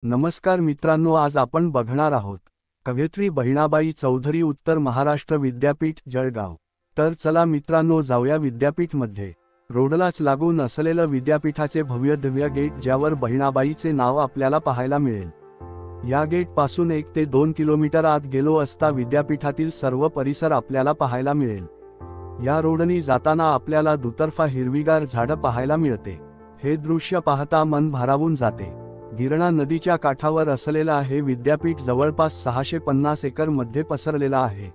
नमस्कार मित्रांनो, आज आपण बघणार आहोत कवयित्री बहिणाबाई चौधरी उत्तर महाराष्ट्र विद्यापीठ जळगाव। तर चला मित्रांनो, जाऊया विद्यापीठमध्ये। रोडलाच लागून असलेलं विद्यापीठाचे भव्य दिव्य गेट, ज्यावर बहिणाबाईचे नाव आपल्याला पाहायला मिळेल। या गेट पासून 1 ते 2 किलोमीटर आत गेलो असता विद्यापीठातील सर्व परिसर आपल्याला पाहायला मिळेल। या रोडनी जाताना आपल्याला दुतर्फा हिरवीगार झाडं पाहायला मिळते। हे दृश्य पाहता मन भारावून जाते। गिरणा नदीच्या काठावर असलेला हे विद्यापीठ जवळपास 650 एकर मध्ये पसरलेला आहे।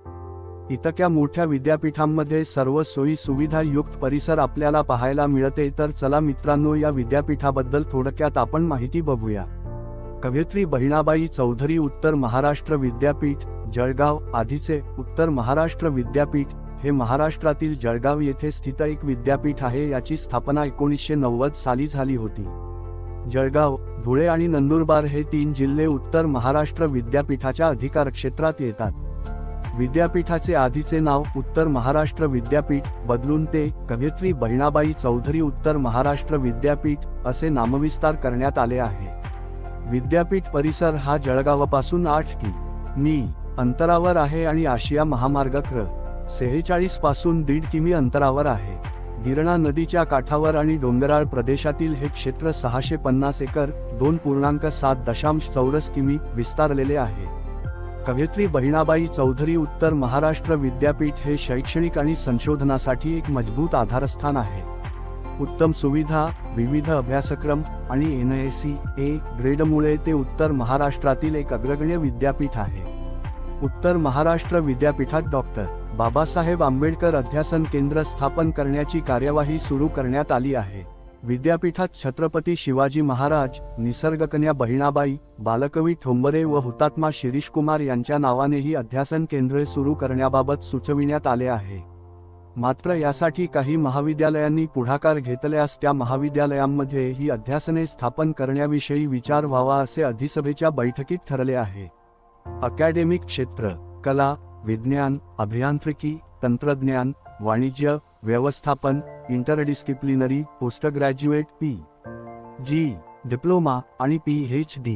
इतक्या मोठ्या विद्यापीठांमध्ये सर्व सोयी सुविधा युक्त परिसर आपल्याला पाहायला मिळते। तर चला मित्रांनो, या विद्यापीठाबद्दल थोडक्यात आपण माहिती बघूया। कवयित्री बहिणाबाई चौधरी उत्तर महाराष्ट्र विद्यापीठ जळगाव, आधीचे उत्तर महाराष्ट्र विद्यापीठ, हे महाराष्ट्रातील जळगाव येथे स्थित एक विद्यापीठ आहे। याची स्थापना 1990 साली झाली होती। जळगाव, धुळे आणि नंदुरबार हे 3 जिल्हे उत्तर महाराष्ट्र विद्यापीठाच्या अधिकारक्षेत्रात येतात। विद्यापीठाचे आधीचे नाव उत्तर महाराष्ट्र विद्यापीठ बदलून ते कवयित्री बहिणाबाई चौधरी उत्तर महाराष्ट्र विद्यापीठ असे नामविस्तार करण्यात आले आहे। विद्यापीठ परिसर हा जळगावापासून 8 कि.मी. अंतरावर आहे आणि आशिया महामार्ग क्र. 46 पासून 1.5 कि.मी. अंतरावर आहे। गिरणा नदीच्या काठावर आणि डोंगराळ प्रदेशातील हे क्षेत्र 650 एकर 2.7 चौरस किमी विस्तारलेले आहे। कवयित्री बहिणाबाई चौधरी उत्तर महाराष्ट्र विद्यापीठ हे शैक्षणिक आणि संशोधनासाठी एक मजबूत आधारस्थान आहे। उत्तम सुविधा, विविध अभ्यासक्रम आणि NACA ग्रेडमुळे ते उत्तर महाराष्ट्रातील एक अग्रगण्य विद्यापीठ आहे। उत्तर महाराष्ट्र विद्यापीठात डॉक्टर बाबासाहेब आंबेडकर अध्यासन केंद्र स्थापन करण्याची कार्यवाही सुरू करण्यात आली आहे। विद्यापीठात छत्रपती शिवाजी महाराज, निसर्गकन्या बहिणाबाई, बालकवी ठोंबरे व हुतात्मा शिरीष कुमार यांच्या नावानेही अध्यासन केंद्रे सुरू करण्याबाबत सुचविण्यात आले आहे। मात्र यासाठी काही महाविद्यालयांनी पुढाकार घेतल्यास त्या महाविद्यालयांमध्ये ही अध्यासने स्थापन करण्याविषयी विचार व्हावा असे अधिसभेच्या बैठकीत ठरले आहे। अकॅडेमिक क्षेत्र: कला, विज्ञान, अभियांत्रिकी, तंत्रज्ञान, वाणिज्य, व्यवस्थापन, इंटरडिसिप्लिनरी, पोस्टग्रॅज्युएट, PG, डिप्लोमा आणि PhD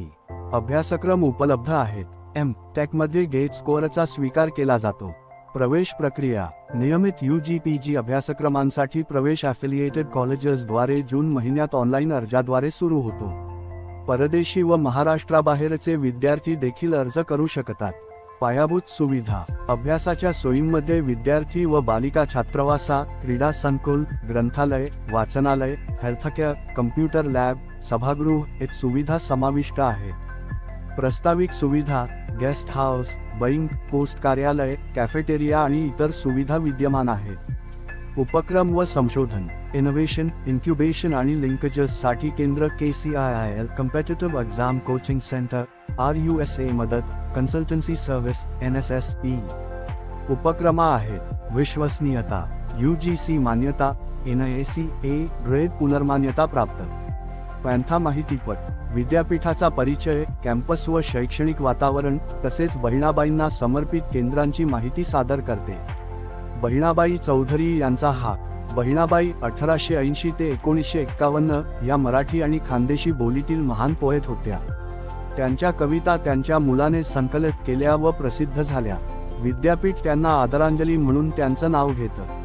अभ्यासक्रम उपलब्ध आहेत। M.Tech गेट स्कोअरचा स्वीकार केला जातो। प्रवेश प्रक्रिया: नियमित UG/PG अभ्यासक्रमांसाठी प्रवेश ॲफिलिएटेड कॉलेजेसद्वारे जून महिन्यात ऑनलाईन अर्जाद्वारे सुरू होतो। परदेशी व महाराष्ट्राबाहेरचे विद्यार्थी देखील अर्ज करू शकतात। पायाभूत सुविधा: अभ्यासाच्या सोयींमध्ये विद्यार्थी व बालिका छात्रवासा, क्रीडा संकुल, ग्रंथालय, वाचनालय, हेल्थकेअर, कम्प्युटर लॅब, सभागृह इत्यादी सुविधा समाविष्ट आहेत। प्रस्ताविक सुविधा: गेस्ट हाऊस, बँक, पोस्ट कार्यालय, कॅफेटेरिया आणि इतर सुविधा विद्यमान आहेत। उपक्रम व संशोधन: इनोव्हेशन, इन्क्युबेशन आणि लिंकेजेससाठी केंद्र KCIIL competitive exam coaching centre, RUSA मदत, कन्सल्टन्सी सर्व्हिस, NSSP उपक्रमा आहेत। विश्वसनीयता: UGC मान्यता, NACA ग्रेड पुनर्मान्यता प्राप्त। पॅन्था माहितीपट: विद्यापीठाचा परिचय, कॅम्पस व शैक्षणिक वातावरण तसेच बहिणाबाईंना समर्पित केंद्रांची माहिती सादर करते। बहिणाबाई चौधरी यांचा हाक: बहिणाबाई 1880 ते 1951 या मराठी आणि खानदेशी बोलीतील महान पोएट होत्या। त्यांच्या कविता त्यांच्या मुलाने संकलित केल्या व प्रसिद्ध झाल्या। विद्यापीठ त्यांना आदरांजली म्हणून त्यांचं नाव घेतं।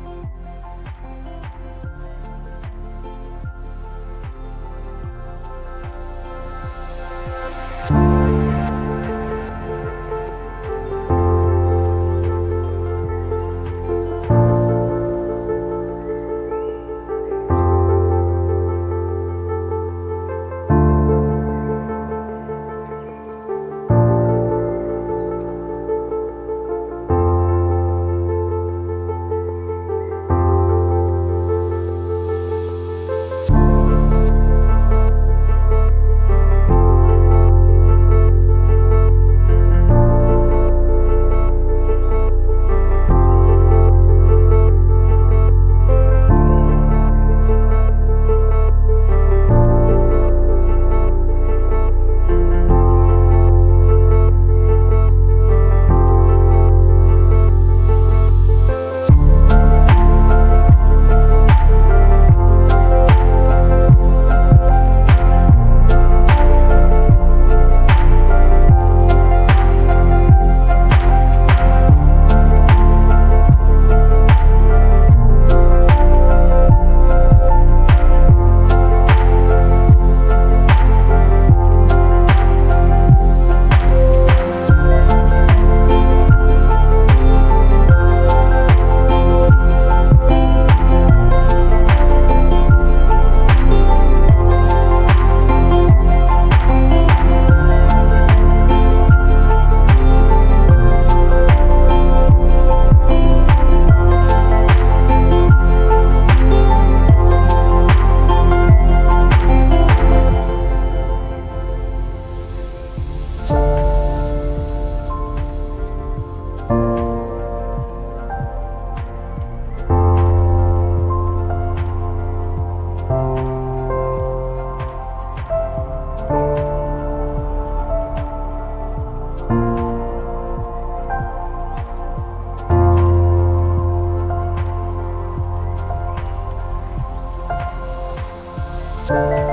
आहे